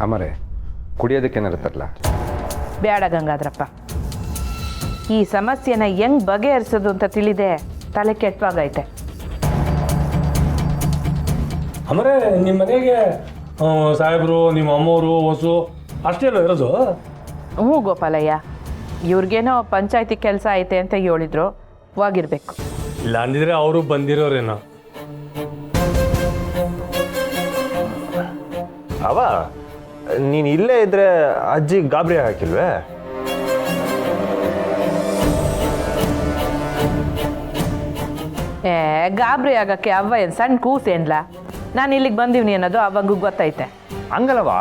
ಅಮರೇ ಕುಡಿಯೋದಕ್ಕೇನಾರು ತರಲ್ಲ? ಬೇಡ ಗಂಗಾಧರಪ್ಪ, ಈ ಸಮಸ್ಯೆನ ಹೆಂಗ್ ಬಗೆಹರಿಸೋದು ಅಂತ ತಿಳಿದೆ ತಲೆ ಕೆಟ್ಟವಾಗೈತೆ. ಅಮರೇ ನಿಮ್ಮ ಮನೆಗೆ ಸಾಹೇಬರು ನಿಮ್ಮ ಅಮ್ಮವರು ಹೊಸು ಅಷ್ಟೇ ಅಲ್ಲ ಇರೋದು? ಹ್ಞೂ ಗೋಪಾಲಯ್ಯ, ಇವ್ರಿಗೇನೋ ಪಂಚಾಯತಿ ಕೆಲಸ ಐತೆ ಅಂತ ಹೇಳಿದ್ರು, ಹೋಗಿರ್ಬೇಕು. ಇಲ್ಲ ಅಂದಿದ್ರೆ ಅವರು ಬಂದಿರೋರೇನೋ. ಅವ ನೀನು ಇಲ್ಲೇ ಇದ್ರೆ ಅಜ್ಜಿ ಗಾಬರಿ ಹಾಕಿಲ್ವೇ? ಗಾಬರಿ ಆಗಕ್ಕೆ ಅವ್ವ ಏನು ಸಣ್ಣ ಕೂಸೇನ್ಲ? ನಾನು ಇಲ್ಲಿಗೆ ಬಂದೀವ್ನಿ ಅನ್ನೋದು ಅವಂಗೂ ಗೊತ್ತೈತೆ. ಹಂಗಲ್ಲವಾ,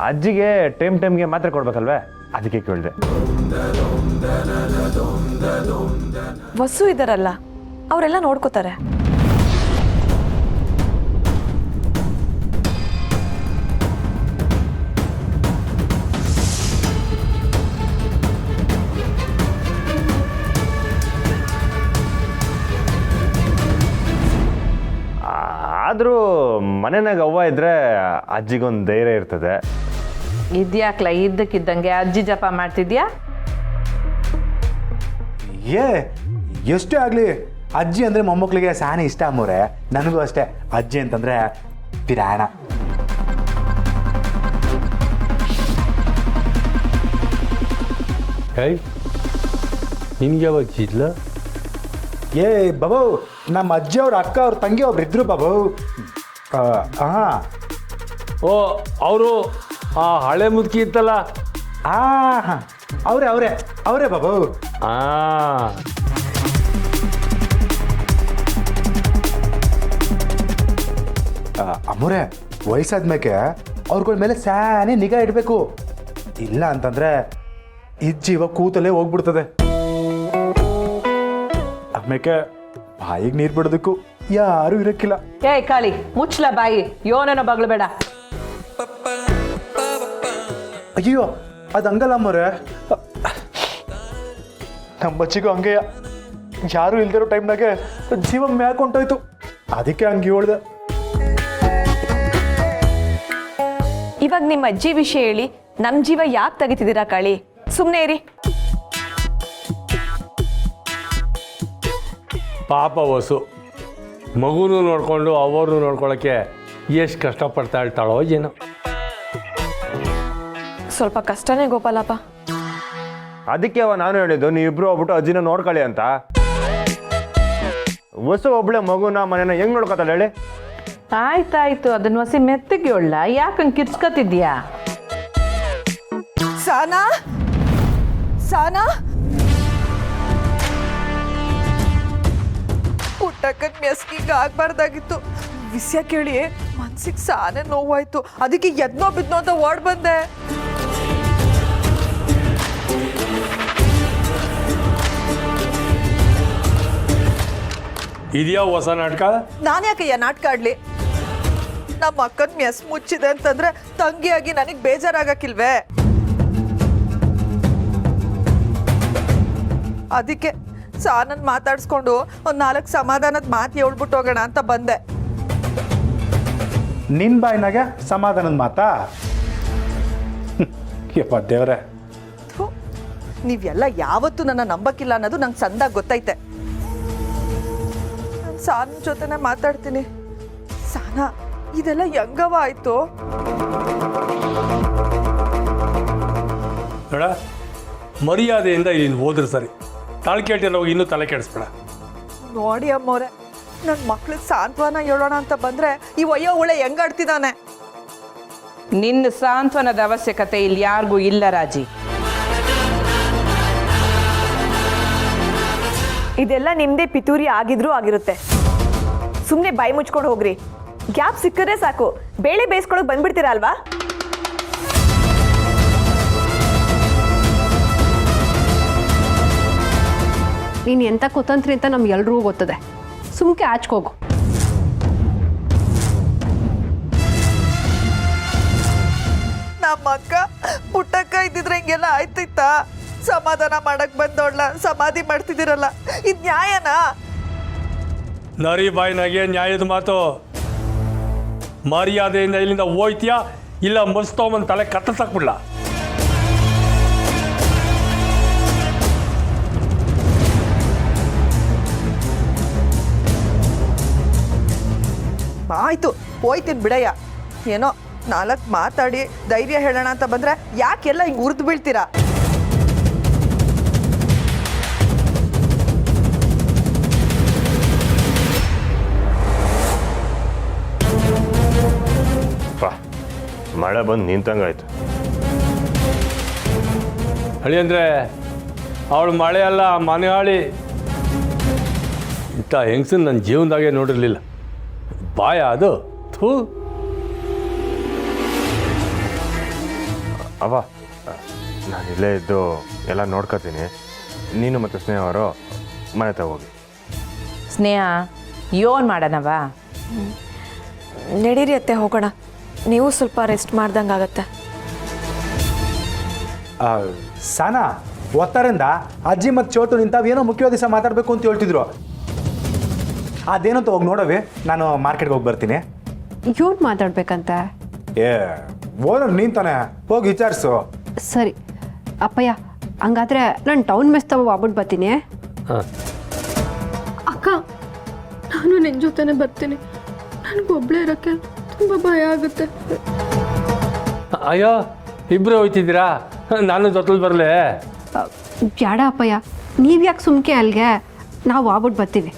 ಅಜ್ಜಿಗೆ ಟೈಮ್ಗೆ ಮಾತ್ರೆ ಕೊಡ್ಬೇಕಲ್ವೇ, ಅದಕ್ಕೆ ಕೇಳಿದೆ. ವಸು ಇದ್ದಾರಲ್ಲ, ಅವರೆಲ್ಲ ನೋಡ್ಕೋತಾರೆ. ಆದರೂ ಮನೆಯಾಗ ಅವ್ವ ಇದ್ರೆ ಅಜ್ಜಿಗೊಂದು ಧೈರ್ಯ ಇರ್ತದೆ. ಇದ್ಯಾಕ್ಲ ಇದ್ದಕ್ಕಿದ್ದಂಗೆ ಅಜ್ಜಿ ಜಪ ಮಾಡ್ತಿದ್ಯಾ? ಎಷ್ಟೇ ಆಗಲಿ ಅಜ್ಜಿ ಅಂದರೆ ಮೊಮ್ಮಕ್ಕಳಿಗೆ ಸಾನೆ ಇಷ್ಟ ಅಮ್ಮವ್ರೆ. ನನಗೂ ಅಷ್ಟೇ, ಅಜ್ಜಿ ಅಂತಂದರೆ ಪಿರಾಣ. ಹೇಯ್, ನಿನ್ಗೆ ಯಾವಾಗ ಇದ್ಲ? ಬಾಬು, ನಮ್ಮ ಅಜ್ಜಿ ಅವ್ರ ಅಕ್ಕ ಅವ್ರ ತಂಗಿ ಒಬ್ರು ಇದ್ರು ಬಾಬು. ಹಾಂ, ಓ ಅವರು ಆ ಹಳೆ ಮುದುಕಿ ಇತ್ತಲ್ಲ? ಹಾಂ, ಅವರೇ ಬಾಬು. ಅಮ್ಮವ್ರೆ, ವಯಸ್ಸಾದ್ಮೇಲೆ ಅವ್ರಗಳ ಮೇಲೆ ಸಾನೆ ನಿಗಾ ಇಡಬೇಕು. ಇಲ್ಲ ಅಂತಂದ್ರೆ ಈ ಜೀವ ಕೂತಲ್ಲೇ ಹೋಗ್ಬಿಡ್ತದೆ. ಆಮೇಲೆ ಬಾಯಿಗೆ ನೀರು ಬಿಡೋದಕ್ಕೂ ಯಾರು ಇರಕ್ಕಿಲ್ಲ. ಏಯ್ ಕಾಳಿ, ಮುಚ್ಚಲ ಬಾಯಿ, ಯೋನೇನೋ ಬಗ್ಳು ಬೇಡ. ಅಯ್ಯೋ, ಅದು ಹಂಗಲ್ಲ ಅಮ್ಮವ್ರೆ, ನಮ್ಮ ಬಚ್ಚಿಗೂ ಹಂಗೆ ಯಾರು ಇಲ್ದಿರೋ ಟೈಮ್ನಾಗೆ ಜೀವ ಮ್ಯಾಕೊಂಟೋಯ್ತು, ಅದಕ್ಕೆ ಹಂಗೆ ಹೇಳ್ದೆ. ಇವಾಗ ನಿಮ್ಮ ಅಜ್ಜಿ ವಿಷಯ ಹೇಳಿ ನಮ್ಮ ಜೀವ ಯಾಕೆ ತೆಗಿತಿದ್ದೀರಾ ಕಾಳಿ? ಸುಮ್ಮನೆ ಇರಿ. ಪಾಪ ವಸು ಮಗುನೂ ನೋಡಿಕೊಂಡು ಅವ್ರನ್ನೂ ನೋಡ್ಕೊಳ್ಳೋಕ್ಕೆ ಎಷ್ಟು ಕಷ್ಟಪಡ್ತಾ ಇರ್ತಾಳೋ ಏನೋ. ಸ್ವಲ್ಪ ಕಷ್ಟನೇ ಗೋಪಾಲಪ್ಪ. ಅದಕ್ಕೆ ಅವ ನಾನು ಹೇಳಿದ್ದು, ನೀವಿಬ್ರು ಹೋಗ್ಬಿಟ್ಟು ಅಜ್ಜಿನ ನೋಡ್ಕೊಳ್ಳಿ ಅಂತ. ಹೊಸ ಒಬ್ಳೆ ಮಗುನ ಮನೇನ ಹೆಂಗ್ ನೋಡ್ಕೊತಾಳೆ ಹೇಳಿ? ಆಯ್ತಾಯ್ತು, ಅದನ್ನ ಹೊಸಿ ಮೆತ್ತಗೆ ಹೇಳ, ಯಾಕಂಗೆ ಕಿರ್ಸ್ಕೊತಿದ್ಯಾ? ಸಾನಾ, ಸಾನಾ, ಪುಟ್ಟಕ್ಕನ ಮೆಸ್ಕಿಗೆ ಆಗ್ಬಾರ್ದಾಗಿತ್ತು. ವಿಷಯ ಕೇಳಿ ಮನ್ಸಿಗೆ ಸಾನೆ ನೋವಾಯ್ತು, ಅದಕ್ಕೆ ಎದ್ನೋ ಬಿದ್ನೋ ಅಂತ ಓಡ್ ಬಂದೆ. ಇದೆಯಾ ಹೊಸ ನಾಟಕ? ನಾನು ಯಾಕಯ್ಯ ನಾಟಕ ಆಡ್ಲಿ? ನಮ್ಮ ಅಕ್ಕನ ಮೆಸ್ ಮುಚ್ಚಿದೆ ಅಂತಂದ್ರೆ ತಂಗಿಯಾಗಿ ನನಗೆ ಬೇಜಾರಾಗಕ್ಕಿಲ್ವೇ? ಅದಕ್ಕೆ ಸಾನನ್ ಮಾತಾಡ್ಸ್ಕೊಂಡು ಒಂದು 4 ಸಮಾಧಾನದ ಮಾತು ಹೇಳ್ಬಿಟ್ಟು ಹೋಗೋಣ ಅಂತ ಬಂದೆ. ನಿನ್ನ ಬಾಯಿನಾಗೆ ಸಮಾಧಾನದ ಮಾತಾ? ಯಪ್ಪ ದೇವ್ರೆ, ನೀವೆಲ್ಲ ಯಾವತ್ತೂ ನನ್ನ ನಂಬಕ್ಕಿಲ್ಲ ಅನ್ನೋದು ನಂಗೆ ಸಂದಾಗ ಗೊತ್ತೈತೆ. ನಾನು ಸಾನನ್ ಜೊತೆನೆ ಮಾತಾಡ್ತೀನಿ. ಸಾನಾ, ಇದೆಲ್ಲ ಹೆಂಗವ ಆಯ್ತು? ನೋಡ, ಮರ್ಯಾದೆಯಿಂದ ಇಲ್ಲಿ ಹೋದ್ರೆ ಸರಿ, ತಾಳ್ಕೇಟೆಲ್ಲ ಹೋಗಿ ಇನ್ನೂ ತಲೆ ಕೆಡಿಸ್ಬೇಡ. ನೋಡಿ ಅಮ್ಮವ್ರೆ, ನನ್ನ ಮಕ್ಳಿಗೆ ಸಾಂತ್ವನ ಹೇಳೋಣ ಅಂತ ಬಂದ್ರೆ ಈ ಒಯ್ಯೋ ಹುಳೆ ಹೆಂಗಾಡ್ತಿದ್ದಾನೆ. ನಿನ್ನ ಸಾಂತ್ವನದ ಅವಶ್ಯಕತೆ ಇಲ್ಲಿ ಯಾರಿಗೂ ಇಲ್ಲ ರಾಜಿ. ಇದೆಲ್ಲ ನಿಮ್ದೇ ಪಿತೂರಿ ಆಗಿದ್ರೂ ಆಗಿರುತ್ತೆ. ಸುಮ್ಮನೆ ಬಾಯಿ ಮುಚ್ಕೊಂಡು ಹೋಗ್ರಿ. ಗ್ಯಾಪ್ ಸಿಕ್ಕರೆ ಸಾಕು, ಬೇಳೆ ಬೇಯಿಸ್ಕೊಳಕ್ ಬಂದ್ಬಿಡ್ತೀರಾ ಅಲ್ವಾ? ನೀನು ಎಂಥ ಕುತಂತ್ರಿ ಅಂತ ನಮ್ಗೆಲ್ರಿಗೂ ಗೊತ್ತದೆ. ಸುಮ್ಕೆ ಆಚ್ಕೋಗು. ನಮ್ಮ ಅಕ್ಕ ಪುಟ್ಟಕ್ಕ ಇದ್ದಿದ್ರೆ ಹಿಂಗೆಲ್ಲ ಆಯ್ತಿತ್ತಾ? ಸಮಾಧಾನ ಮಾಡಕ್ ಬಂದೋಡ್ಲ ಸಮಾಧಿ ಮಾಡ್ತಿದ್ದೀರಲ್ಲ, ಇದು ನ್ಯಾಯನಾ? ನರಿ ಬಾಯಿನಾಗೆ ನ್ಯಾಯದ ಮಾತು. ಮರ್ಯಾದೆಯಿಂದ ಇಲ್ಲಿಂದ ಹೋಯ್ತೀಯಾ ಇಲ್ಲ ಮಸ್ತ್ ತೊಗೊಂಬಂದು ತಲೆ ಕತ್ತರಿಸಾಕ್ಬಿಡ್ಲ. ಆಯ್ತು ಹೋಯ್ತೀನಿ ಬಿಡಯ್ಯ. ಏನೋ 4 ಮಾತಾಡಿ ಧೈರ್ಯ ಹೇಳೋಣ ಅಂತ ಬಂದರೆ ಯಾಕೆಲ್ಲ ಹಿಂಗೆ ಉರಿದು ಬೀಳ್ತೀರಾ? ಮಳೆ ಬಂದು ನಿಂತಂಗಾಯ್ತು. ಹಳಿ ಅಂದರೆ ಅವಳು ಮಳೆ ಅಲ್ಲ, ಮನೆ ಹಾಳಿ. ಇಂಥ ಹೆಂಗಸನ್ನು ನನ್ನ ಜೀವನದಾಗೆ ನೋಡಿರಲಿಲ್ಲ. ಬಾಯ ಅದು ಥೂ. ಅವ ನಾನು ಇಲ್ಲೇ ಇದ್ದು ಎಲ್ಲ ನೋಡ್ಕೊತೀನಿ. ನೀನು ಮತ್ತು ಸ್ನೇಹ ಅವರು ಮನೆ ತಗೋಗಿ. ಸ್ನೇಹ ಯೋನ್ ಮಾಡೋಣವ? ನಡೀರಿ ಅತ್ತೆ ಹೋಗೋಣ. ನೀವು ಸ್ವಲ್ಪ ರೆಸ್ಟ್ ಮಾಡ್ದಂಗೆ ಆಗತ್ತೆ. ಸಾನಾ ಒತ್ತಾರಿಂದ ಅಜ್ಜಿ ಮತ್ತು ಚೋಟು ನಿಂತಾವೇನೋ ಮುಖ್ಯವಾದ ದಿವಸ ಮಾತಾಡಬೇಕು ಅಂತ ಹೇಳ್ತಿದ್ರು. ಅದೇನಂತ ಹೋಗಿ ನೋಡವಿ, ನಾನು ಮಾರ್ಕೆಟ್ಗೆ ಹೋಗಿ ಬರ್ತೀನಿ. ಇವ್ರು ಮಾತಾಡ್ಬೇಕಂತ? ಓನರ್ ನೀನು ತಾನೆ, ಹೋಗಿ ವಿಚಾರಿಸು. ಸರಿ ಅಪ್ಪಯ್ಯ, ಹಂಗಾದ್ರೆ ನಾನು ಟೌನ್ ಮೆಸ್ ತಗೋ ಆಗ್ಬಿಟ್ಟು ಬರ್ತೀನಿ. ಹಾಂ ಅಕ್ಕ, ನಾನು ನಿನ್ನ ಜೊತೆನೆ ಬರ್ತೀನಿ. ನನಗೊಬ್ಳೇ ಇರೋಕ್ಕೆ ತುಂಬ ಭಯ ಆಗುತ್ತೆ. ಅಯ್ಯೋ, ಇಬ್ಬರು ಹೋಯ್ತಿದ್ದೀರಾ? ನಾನು ಜೊತೆಲಿ ಬರಲೇ? ಬ್ಯಾಡ ಅಪ್ಪಯ್ಯ, ನೀವು ಯಾಕೆ ಸುಮ್ಕೆ ಅಲ್ಲಿಗೆ, ನಾವು ಆಗ್ಬಿಟ್ಟು ಬರ್ತೀವಿ.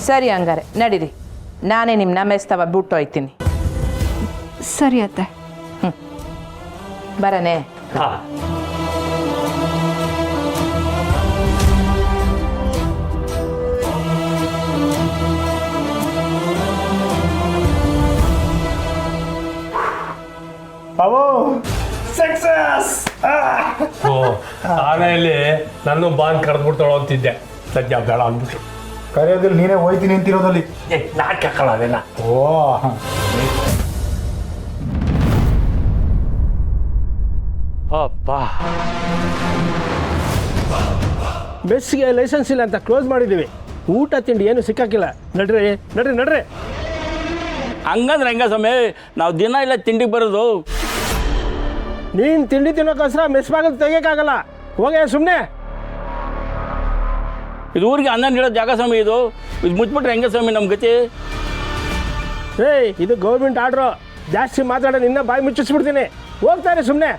ಸರಿ ಹಂಗಾರೆ ನಡೀರಿ, ನಾನೇ ನಿಮ್ಮ ಮೆಸ್ತವ ಬಿಟ್ಟು ಹೋಯ್ತೀನಿ. ಸರಿ ಅತ್ತೆ. ಬರನೇ? ಹಾಂ. ಆನೆಯಲ್ಲಿ ನಾನು ಬಾಂದ್ ಕರೆದ್ಬಿಡ್ತಾಳು ಅಂತಿದ್ದೆ. ಸದ್ಯ ಬೇಡ ಅಂದ್ಬಿಟ್ಟು ಕರೆಯೋದ್ರಲ್ಲಿ ನೀನೇ ಹೋಯ್ತೀನಿ ಅಂತಿರೋದಲ್ಲಿ. ನಾಟಕ ಹಾಕಲ್ಲ ಅದೇನ. ಓ ಅಪ್ಪ, ಮೆಸ್ಸಿಗೆ ಲೈಸೆನ್ಸ್ ಇಲ್ಲ ಅಂತ ಕ್ಲೋಸ್ ಮಾಡಿದ್ದೀವಿ. ಊಟ ತಿಂಡಿ ಏನು ಸಿಕ್ಕಾಕಿಲ್ಲ. ನಡ್ರಿ ನಡ್ರಿ ನಡ್ರಿ. ಹಂಗಂದ್ರೆ ಹೆಂಗ ಸ್ವಾಮಿ, ನಾವು ದಿನ ಇಲ್ಲ ತಿಂಡಿಗೆ ಬರೋದು. ನೀನು ತಿಂಡಿ ತಿನ್ನೋಕ್ಕೋಸ್ಕರ ಮೆಸ್ ಬಾಗಿಲು ತೆಗಿಯೋಕ್ಕಾಗಲ್ಲ. ಹೋಗಿ ಸುಮ್ಮನೆ. ಇದು ಊರಿಗೆ ಅನ್ನ ನೀಡೋ ಜಾಗ ಸ್ವಾಮಿ. ಇದು ಮುಚ್ಬಿಟ್ರೆ ಹೆಂಗೆ ಸ್ವಾಮಿ ನಮ್ಮ ಗತಿ? ಏಯ್, ಇದು ಗೌರ್ಮೆಂಟ್ ಆರ್ಡ್ರು. ಜಾಸ್ತಿ ಮಾತಾಡೋ ನಿನ್ನ ಬಾಯಿ ಮುಚ್ಚಿಸ್ಬಿಡ್ತೀನಿ. ಹೋಗ್ತಾರೆ ಸುಮ್ಮನೆ.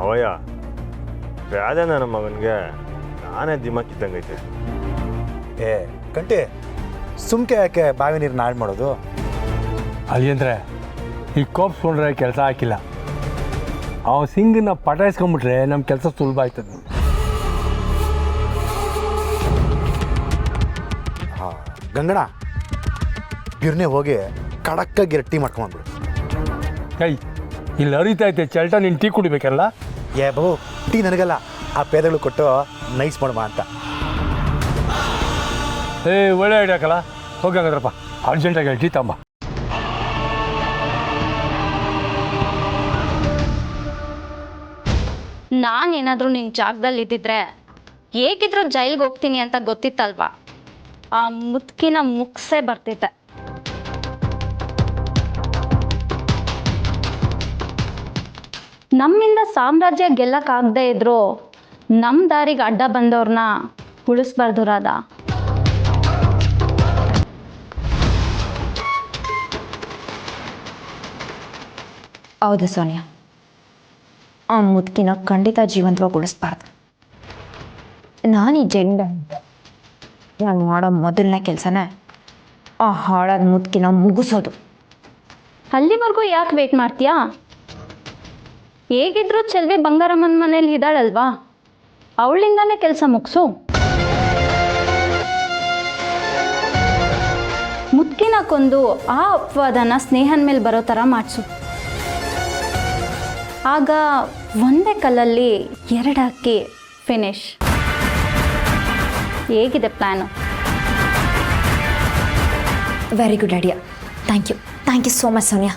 ಅವಯ್ಯ ಬ್ಯಾದೆ ನನ್ನ ಮಗನಿಗೆ ನಾನೇ ದಿಮಾಕಿದ್ದಂಗೈತೆ. ಕಂಟಿ ಸುಮ್ಕೆ ಯಾಕೆ ಬಾವಿ ನೀರು ನಾಡ್ ಮಾಡೋದು? ಅಲ್ಲಿ ಅಂದರೆ ಈ ಕೋಪ್ಸ್ಕೊಂಡ್ರೆ ಕೆಲಸ ಹಾಕಿಲ್ಲ. ಅವ ಸಿಂಗನ್ನ ಪಟಾಯಿಸ್ಕೊಂಡ್ಬಿಟ್ರೆ ನಮ್ಮ ಕೆಲಸ ಸುಲಭ ಆಯ್ತದೆ. ಹಾಂ ಗಂಗಣ, ಬಿರ್ನೆ ಹೋಗಿ ಕಡಕ್ಕಾಗಿ ರೊಟ್ಟಿ ಮಾಡ್ಕೊಂಡ್ಬಿಡು. ಕೈ ಇಲ್ಲಿ ಹರಿತೈತೆ ಚಲ್ಟ, ನೀನು ಟೀ ಕುಡಿಬೇಕಲ್ಲ? ಬಾಬು, ಟೀ ನನಗಲ್ಲ, ಆ ಪೇದಗಳು ಕೊಟ್ಟು ನೈಸ್ ಮಾಡುವ ಅಂತ. ಒಳ್ಳೆ ಐಡಿಯಾ ಹಾಕಲ್ಲ. ಹೋಗಿ ಹಂಗದ್ರಪ್ಪ, ಅರ್ಜೆಂಟಾಗಿ ಟೀ ತಮ್ಮ. ನಾನೇನಾದರೂ ನಿನ್ನ ಜಾಗದಲ್ಲಿ ಇದ್ದಿದ್ರೆ ಹೇಗಿದ್ರು ಜೈಲಿಗೆ ಹೋಗ್ತೀನಿ ಅಂತ ಗೊತ್ತಿತ್ತಲ್ವಾ? ಆ ಮುತ್ಕಿನ ಮುಗ್ಸೇ ಬರ್ತಿದ್ದೆ. ನಮ್ಮಿಂದ ಸಾಮ್ರಾಜ್ಯ ಗೆಲ್ಲಕ್ಕಾಗದೇ ಇದ್ರು ನಮ್ಮ ದಾರಿಗೆ ಅಡ್ಡ ಬಂದವ್ರನ್ನ ಉಳಿಸ್ಬಾರ್ದು ರಾಧಾ. ಹೌದು ಸೋನಿಯಾ, ಆ ಮುದುಕಿನ ಖಂಡಿತ ಜೀವಂತವಾಗಿ ಉಳಿಸ್ಬಾರ್ದು. ನಾನು ಈ ಜೈಲಿಂದ ನಾನು ಮಾಡೋ ಮೊದಲನೇ ಕೆಲಸನೇ ಆ ಹಾಳಾದ ಮುದುಕಿನ ಮುಗಿಸೋದು. ಅಲ್ಲಿವರೆಗೂ ಯಾಕೆ ವೇಟ್ ಮಾಡ್ತೀಯಾ? ಹೇಗಿದ್ರು ಚೆಲ್ವಿ ಬಂಗಾರಮ್ಮನ ಮನೇಲಿ ಇದ್ದಾಳಲ್ವಾ, ಅವಳಿಂದಾನೇ ಕೆಲಸ ಮುಗಿಸು. ಮುದ್ಕಿನ ಕೊಂದು ಆ ಅಪವಾದನ ಸ್ನೇಹನ ಮೇಲೆ ಬರೋ ಥರ ಮಾಡಿಸು. ಆಗ ಒಂದೇ ಕಲ್ಲಲ್ಲಿ 2 ಹಕ್ಕಿ ಫಿನಿಶ್. ಹೇಗಿದೆ plan? Very good idea. Thank you so much Sonia.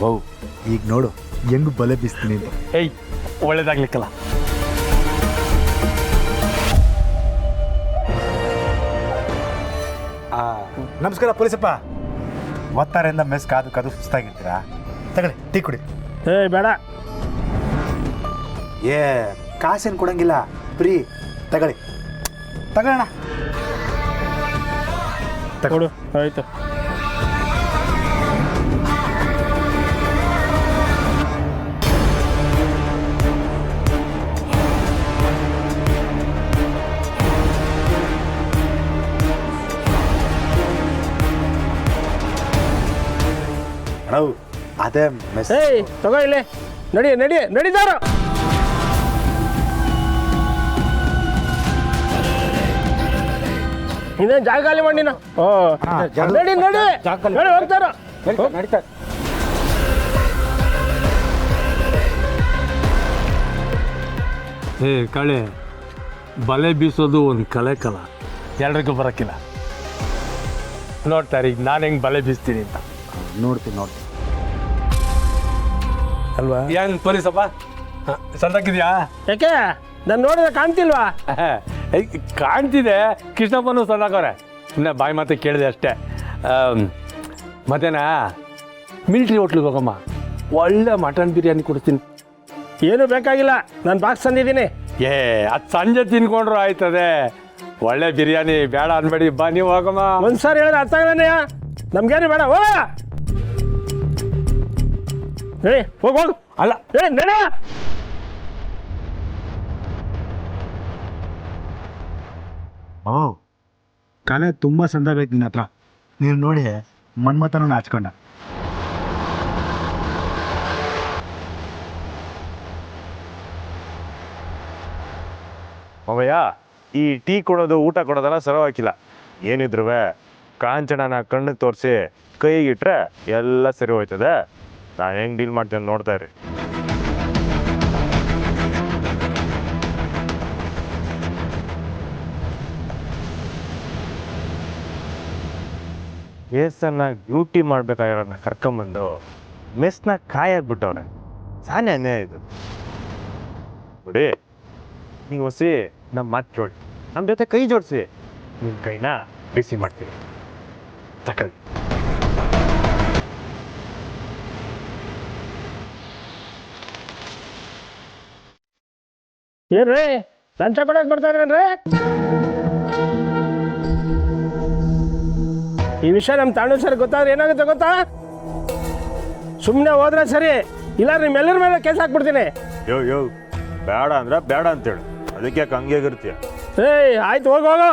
Wow, ಈಗ ನೋಡು ಹೆಂಗ್ ಬಲೆ ಬೀಸ್ತೀನಿ ಅಂತ. ಏಯ್ ಒಳ್ಳೇದಾಗ್ಲಿಕ್ಕಲ್ಲ. ನಮಸ್ಕಾರ ಪೊಲೀಸಪ್ಪ. ಒತ್ತಾರೆಯಿಂದ ಮೆಸ್ ಕಾದು ಸುಸ್ತಾಗಿರ್ತೀರಾ? ತಗೊಳ್ಳಿ ಟೀ ಕುಡಿ. ಏ ಬೇಡ. ಏ ಕಾಸೇನು ಕೊಡಂಗಿಲ್ಲ, ಫ್ರೀ. ತಗೊಳ್ಳಿ, ತಗೊಳ್ಳೋಣ. ಕೊಡು. ಆಯ್ತು. ಅದೇ ಮೆಸ್. ಏಯ್ ತಗೋ ಇಲ್ಲಿ. ನಡೀತಾರ. ಇನ್ನೇನು ಜಾಗ ಖಾಲಿ ಮಾಡಿ ನೀನು. ಓ ನಡಿ ಹೋಗ್ತಾರ. ಏ ಕಳೆ, ಬಲೆ ಬೀಸೋದು ಒಂದು ಕಲೆ ಎಲ್ರಿಗೂ ಬರೋಕ್ಕಿಲ್ಲ. ನೋಡ್ತಾರೆ ಈಗ ನಾನು ಹೆಂಗೆ ಬಲೆ ಬೀಸ್ತೀನಿ ಅಂತ. ನೋಡ್ತೀನಿ ಅಲ್ವಾ? ಏನು ಪೊಲೀಸಪ್ಪ ಸಂದಾಕಿದ್ಯಾ? ಯಾಕೆ ನಾನು ನೋಡಿದ್ರೆ ಕಾಣ್ತಿಲ್ವಾ? ಕಾಣ್ತಿದೆ. ಕೃಷ್ಣಪ್ಪನೂ ಸಂದಾಕವ್ರೆ. ಸುಮ್ಮನೆ ಬಾಯಿ ಮಾತು ಕೇಳಿದೆ ಅಷ್ಟೇ. ಮತ್ತೇನಾ ಮಿಲ್ಟ್ರಿ ಹೋಟ್ಲಿಗೆ ಹೋಗಮ್ಮ, ಒಳ್ಳೆ ಮಟನ್ ಬಿರಿಯಾನಿ ಕೊಡ್ತೀನಿ. ಏನೂ ಬೇಕಾಗಿಲ್ಲ, ನಾನು ಬಾಕ್ಸ್ ತಂದಿದ್ದೀನಿ. ಏ ಅದು ಸಂಜೆ ತಿನ್ಕೊಂಡ್ರು ಆಯ್ತದೆ. ಒಳ್ಳೆ ಬಿರಿಯಾನಿ ಬೇಡ ಅನ್ಬೇಡಿ, ಬಾ ನೀವು ಹೋಗಮ್ಮ. ಒಂದ್ಸಾರಿ ಹೇಳಿದ್ರೆ ಅರ್ಥ ಆಗಲ್ಲ. ನಮ್ಗೇನು ಬೇಡ, ಹೋಗ. ಹೋಗು. ಅಲ್ಲ ನಡ. ಓ ಕಲೆ ತುಂಬ ಸಂದಾಗೈತೆ ನಿನ್ನ ಹತ್ರ. ನೀನು ನೋಡಿ ಮನ್ಮಥನೂ ನಾಚ್ಕೊಂಡ. ಅವಯ್ಯ, ಈ ಟೀ ಕೊಡೋದು ಊಟ ಕೊಡೋದೆಲ್ಲ ಸರವಾಗಿಲ್ಲ. ಏನಿದ್ರು ಕಾಂಚನನ ಕಣ್ಣಿಗೆ ತೋರಿಸಿ ಕೈಗಿಟ್ರೆ ಎಲ್ಲ ಸರಿ ಹೋಯ್ತದೆ. ನಾನು ಹೆಂಗೆ ಡೀಲ್ ಮಾಡ್ತೀನಿ ನೋಡ್ತಾ ಇರಿ. ಮೇಸ್ಸನ್ನ ಡ್ಯೂಟಿ ಮಾಡ್ಬೇಕಾಗಿರೋನ್ನ ಕರ್ಕೊಂಬಂದು ಮೆಸ್ನ ಕಾಯಾಗ್ಬಿಟ್ಟವ್ರೆ. ಸಾನೆ ಅನ್ಯಾಯ ಇದು ನೋಡಿ. ನೀವು ಹೊಸಿ ನಮ್ಮ ಮಾತು ಕೇಳಿ, ನಮ್ಮ ಜೊತೆ ಕೈ ಜೋಡಿಸಿ ನಿಮ್ಮ ಕೈನ ಬಿಸಿ ಮಾಡ್ತೀವಿ. ತಗೊಳ್ಳಿ. ಏನ್ರಿ ಲಂಚ ಕೊಡಕ್ ಬರ್ತಾ ಇದ್ರೇನ್ರಿ? ಈ ವಿಷಯ ನಮ್ಮ ತಾಂಡು ಸರ್ ಗೊತ್ತಾದ್ರೆ ಏನಾಗುತ್ತೆ ಗೊತ್ತಾ? ಸುಮ್ಮನೆ ಹೋದ್ರೆ ಸರಿ, ಇಲ್ಲ ನಿಮ್ಮೆಲ್ಲರ ಮೇಲೆ ಕೇಸ್ ಹಾಕ್ಬಿಡ್ತೀನಿ. ಯೋ ಬೇಡ ಅಂದ್ರೆ ಬೇಡ ಅಂತೇಳಿ, ಅದಕ್ಕೆ ಯಾಕೆ ಹಂಗೇಗಿರ್ತೀಯ? ಏಯ್ ಆಯ್ತು, ಹೋಗು.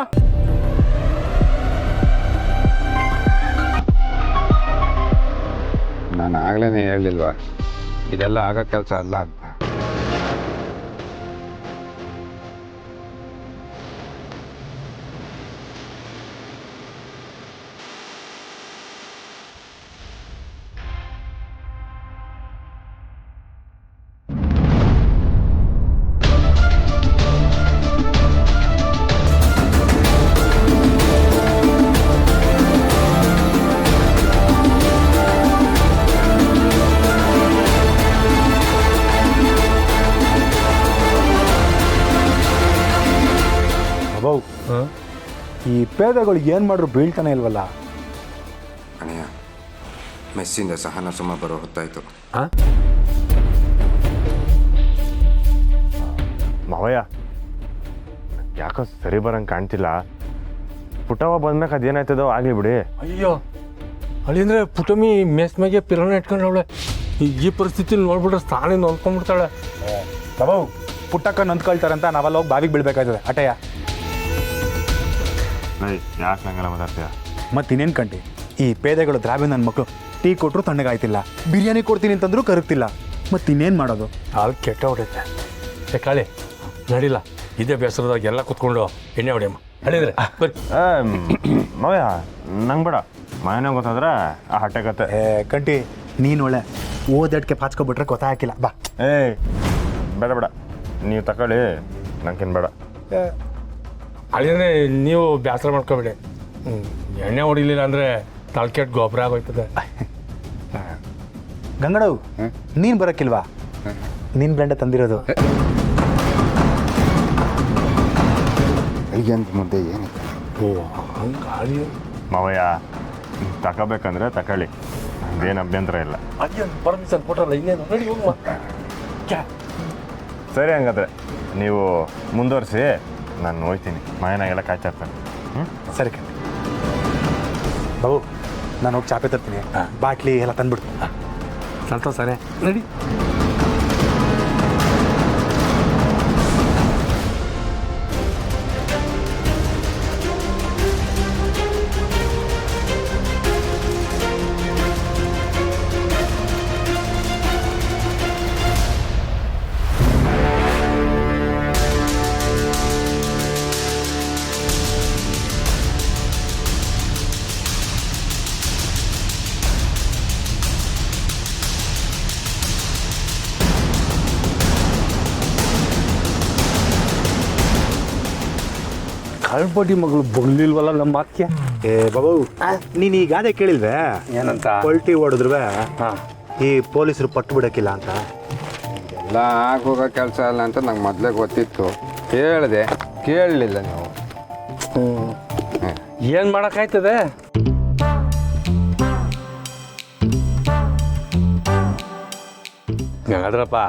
ನಾನು ಆಗ್ಲೇ ಹೇಳಿಲ್ವಾ ಇದೆಲ್ಲ ಆಗೋ ಕೆಲಸ ಅಲ್ಲ ಅಂತ. ಈ ಪೇದಗಳು ಏನು ಮಾಡ್ರು ಬೀಳ್ತಾನೆ ಇಲ್ವಲ್ಲ. ಅಣ್ಣಯ್ಯ, ಮೆಸ್ಸಿಂದ ಸಹನ ಸುಮ್ಮ ಬರೋ ಹೊತ್ತಾಯ್ತು. ಮಾವಯ್ಯ, ಯಾಕೋ ಸರಿ ಬರಂಗೆ ಕಾಣ್ತಿಲ್ಲ. ಪುಟವ ಬಂದ್ಮ್ಯಾಕ ಅದೇನಾಯ್ತದೋ ಆಗಲಿ ಬಿಡಿ. ಅಯ್ಯೋ ಅಲ್ಲಿ ಅಂದರೆ ಪುಟಮಿ ಮೆಸ್ ಮ್ಯಾಗೆ ಪಿರೋನ ಇಟ್ಕೊಂಡವಳೆ. ಈ ಪರಿಸ್ಥಿತಿ ನೋಡ್ಬಿಟ್ರೆ ಸ್ಥಾನ ಹೊಂದ್ಕೊಂಡ್ಬಿಡ್ತಾಳೆ. ಬಾಬು, ಪುಟ್ಟಕ್ಕ ನೊಂದ್ಕೊಳ್ತಾರಂತ ನಾವೆಲ್ಲ ಹೋಗಿ ಬಾವಿಗೆ ಬೀಳ್ಬೇಕಾಯ್ತದೆ. ಅಟಯ್ಯ ಯಾಕೆ ನಂಗೆಲ್ಲ ಮಾತಾಡ್ತೀಯ? ಮತ್ತೆ ಇನ್ನೇನು ಕಂಡು ಈ ಪೇದೆಗಳು ದ್ರಾವಿ ನನ್ನ ಮಕ್ಕಳು ಟೀ ಕೊಟ್ಟರು ತಣ್ಣಗಾಯ್ತಿಲ್ಲ, ಬಿರಿಯಾನಿ ಕೊಡ್ತೀನಿ ಅಂತಂದ್ರೂ ಕರಗ್ತಿಲ್ಲ. ಮತ್ತೆ ಇನ್ನೇನು ಮಾಡೋದು? ಹಾಲು ಕೆಟ್ಟ ಹೊಡೆಯುತ್ತೆ. ಕಾಳಿ ನಡಿಲ್ಲ, ಇದೇ ಬೇಸರದಾಗ ಎಲ್ಲ ಕುತ್ಕೊಂಡು ಎಣ್ಣೆ ಹೊಡೆಯಮ್ಮ. ಹೇಳಿದ್ರೆ ಬರ್ರಿ. ಮವ್ಯ ನಂಗೆ ಬೇಡ ಮನೆ ಗೊತ್ತಾದ್ರೆ ಆ ಹಟ್ಟೆ ಕತೆ. ಕಂಟಿ ನೀನು ಒಳ್ಳೆ ಓದಡ್ಕೆ ಪಾಚ್ಕೊಬಿಟ್ರೆ ಗೊತ್ತಾಗಿಲ್ಲ ಬಾ. ಏಯ್ ಬೇಡ ಬೇಡ, ನೀವು ತಗೊಳ್ಳಿ, ನಂಗೇನು ಬೇಡ. ಅಳಿದ್ರೆ ನೀವು ಬೇಸರ ಮಾಡ್ಕೊಬೇಡಿ. ಎಣ್ಣೆ ಹೊಡಿಲಿಲ್ಲ ಅಂದರೆ ತಲೆಕೆಟ್ಟು ಗೊಬ್ಬರ ಆಗೋಯ್ತದೆ. ಗಂಗಡವು ನೀನು ಬರೋಕ್ಕಿಲ್ವಾ? ನಿನ್ನ ಬ್ಲೆಂಡ ತಂದಿರೋದು. ಈಗಂತ ಮುಂದೆ ಏನಿದೆ? ಓ ಹಂಗೆ ಮಾವಯ್ಯ ತಗೋಬೇಕಂದ್ರೆ ತಗೊಳ್ಳಿ, ಅದೇನು ಅಭ್ಯಂತರ ಇಲ್ಲ. ಅದೇನು ಪರ್ಮಿಷನ್ ಕೊಟ್ರಲ್ಲ, ಇನ್ನೇನು ನಡಿ ಹೋಗುವ. ಸರಿ, ಹಂಗಾದ್ರೆ ನೀವು ಮುಂದುವರಿಸಿ, ನಾನು ಹೋಗ್ತೀನಿ. ಮನೆಯಾಗೆಲ್ಲ ಕಾಯ್ತಾ ಇರ್ತಾನೆ. ಸರಿ ಕಂಟಿ ಬಾಬು, ನಾನು ಹೋಗಿ ಚಾಪೆ ತರ್ತೀನಿ, ಬಾಟ್ಲಿ ಎಲ್ಲ ತಂದ್ಬಿಡ್ತೀನಿ. ಸಂತೋಷನೇ, ನಡಿ. ಕಳ್ಪಟ್ಟಿ ಮಗಳು ಬಗ್ಲಿಲ್ವಲ್ಲ ನಮ್ಮ ಮಾತ್ಯ. ಏ ಬಾಬು, ನೀನು ಈ ಗಾದೆ ಕೇಳಿಲ್ವೇ? ಏನಂತ? ಪಲ್ಟಿ ಹೊಡೆದ್ರು ಈ ಪೊಲೀಸರು ಪಟ್ಟು ಬಿಡೋಕ್ಕಿಲ್ಲ ಅಂತ. ಎಲ್ಲ ಆಗೋಗೋ ಕೆಲಸ ಅಲ್ಲ ಅಂತ ನಂಗೆ ಮೊದಲೇ ಗೊತ್ತಿತ್ತು. ಕೇಳಿದೆ, ಕೇಳಲಿಲ್ಲ ನೀವು. ಏನು ಮಾಡೋಕ್ಕಾಯ್ತದೆ? ಗಂಗಾಧರಪ್ಪ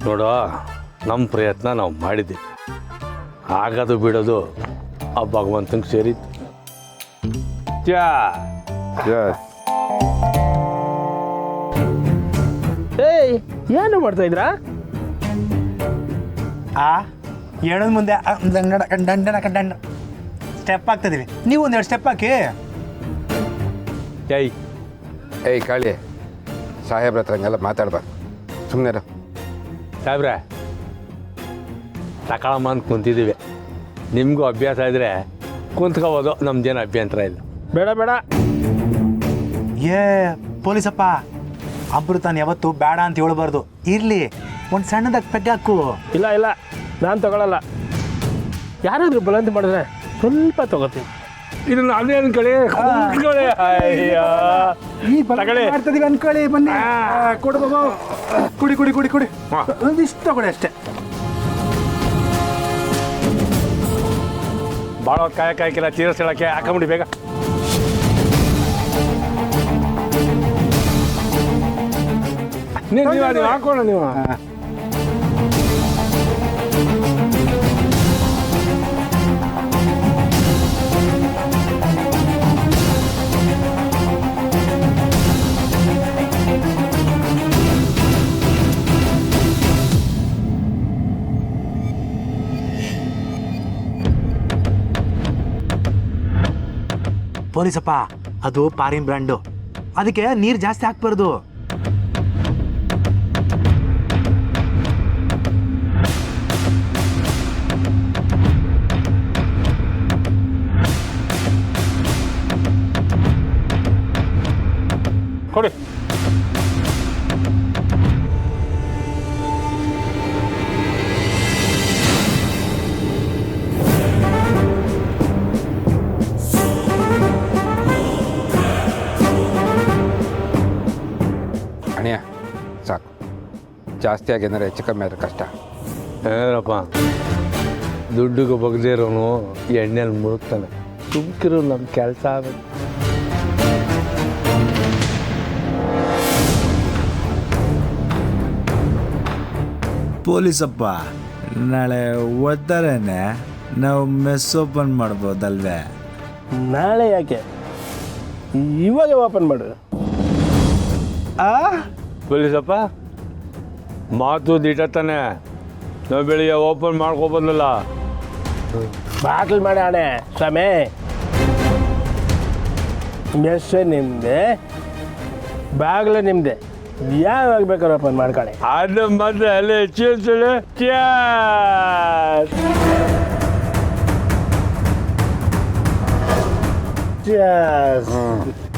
ನೋಡು, ನಮ್ಮ ಪ್ರಯತ್ನ ನಾವು ಮಾಡಿದ್ದೀವಿ. ಆಗೋದು ಬಿಡೋದು ಆ ಭಗವಂತಂಗೆ ಸೇರಿತ್ತು. ಏಯ್ ಏನು ಮಾಡ್ತಾ ಇದ್ರಾ? ಹೇಳೋದ್ ಮುಂದೆ ದಂಡ ಸ್ಟೆಪ್ ಆಗ್ತದೀವಿ. ನೀವು ಒಂದೆರಡು ಸ್ಟೆಪ್ ಹಾಕಿ. ಏಯ್ ಕಾಳಿ, ಸಾಹೇಬ್ರ ಹತ್ರ ಹಂಗೆಲ್ಲ ಮಾತಾಡ್ಬಾರ್ದು, ಸುಮ್ಮನೆ. ಸಾಹೇಬ್ರೆ, ತಗೊಳಮ್ಮ ಅಂತ ಕುಂತಿದ್ದೀವಿ. ನಿಮಗೂ ಅಭ್ಯಾಸ ಇದ್ದರೆ ಕುಂತ್ಕೋಬೋದು, ನಮ್ದೇನು ಅಭ್ಯಂತರ ಇಲ್ಲ. ಬೇಡ ಬೇಡ. ಏ ಪೊಲೀಸಪ್ಪ, ಅಬ್ರು ತಾನು ಯಾವತ್ತು ಬೇಡ ಅಂತ ಹೇಳ್ಬಾರ್ದು. ಇರಲಿ, ಒಂದು ಸಣ್ಣದಾಗಿ ಪೆಗ್ ಹಾಕು. ಇಲ್ಲ ಇಲ್ಲ, ನಾನು ತಗೊಳ್ಳಲ್ಲ. ಯಾರಾದರೂ ಬಲಂತ ಮಾಡಿದ್ರೆ ಸ್ವಲ್ಪ ತಗೋತೀನಿ. ಇದನ್ನ ಅದೇ ಅನ್ಕೊಳ್ಳಿ. ಮಾಡ್ತಿದೀವಿ ಅನ್ಕೊಳ್ಳಿ. ಬನ್ನಿ ಕೊಡು ಬಾಬು, ಕುಡಿ ಕುಡಿ ಕುಡಿ ಕುಡಿ, ಒಂದಿಷ್ಟು ತಗೊಳ್ಳಿ ಅಷ್ಟೇ. ಭಾಳ ಕಾಯಕ್ಕಾಯ್ಕಿಲ್ಲ, ತೀರಸ್ ಹೇಳಕ್ಕೆ ಹಾಕೊಂಬಿಡಿ ಬೇಗ. ನೀವು ಹಾಕೋಣ ನೀವು. ಪೊಲೀಸಪ್ಪ, ಅದು ಪಾರಿನ್ ಬ್ರ್ಯಾಂಡು, ಅದಕ್ಕೆ ನೀರು ಜಾಸ್ತಿ ಹಾಕ್ಬಾರ್ದು. ಕೊಡಿ. ಅಣ್ಣ ಸಾಕು, ಜಾಸ್ತಿ ಆಗಿದ್ರೆ ಹೆಚ್ಚು ಕಮ್ಮಿ ಆದ್ರೆ ಕಷ್ಟ. ಏನಪ್ಪ, ದುಡ್ಡಿಗೆ ಬಗ್ದೇ ಇರೋನು ಎಣ್ಣೆಲಿ ಮುಳುಗ್ತಾನೆ. ಸುಮ್ಕಿರು, ನಮ್ಮ ಕೆಲಸ ಆಗಬೇಕು. ಪೊಲೀಸಪ್ಪ, ನಾಳೆ ಒದ್ದಾರೇನೆ ನಾವು ಮೆಸ್ ಓಪನ್ ಮಾಡ್ಬೋದಲ್ವೇ? ನಾಳೆ ಯಾಕೆ, ಇವಾಗ ಓಪನ್ ಮಾಡು. ಪೊಲೀಸಪ್ಪ, ಮಾತು ದಿಟ ತಾನೆ. ನಾವು ಬೆಳಿಗ್ಗೆ ಓಪನ್ ಮಾಡ್ಕೊಬೋದಲ್ಲ. ಬಾಟ್ಲ್ ಮಾಡಿ ಆಣೆ ಸ್ವಾಮಿ. ಮೆಸ್ಸೇ ನಿಮ್ಮದೆ, ಬಾಗಿಲು ನಿಮ್ಮದೆ, ಯಾವಾಗ ಬೇಕಾದ್ರೆ ಓಪನ್ ಮಾಡ್ಕೊಳ್ಳಿ. ಅದು ಮತ್ತೆ ಅಲ್ಲಿ Cheers.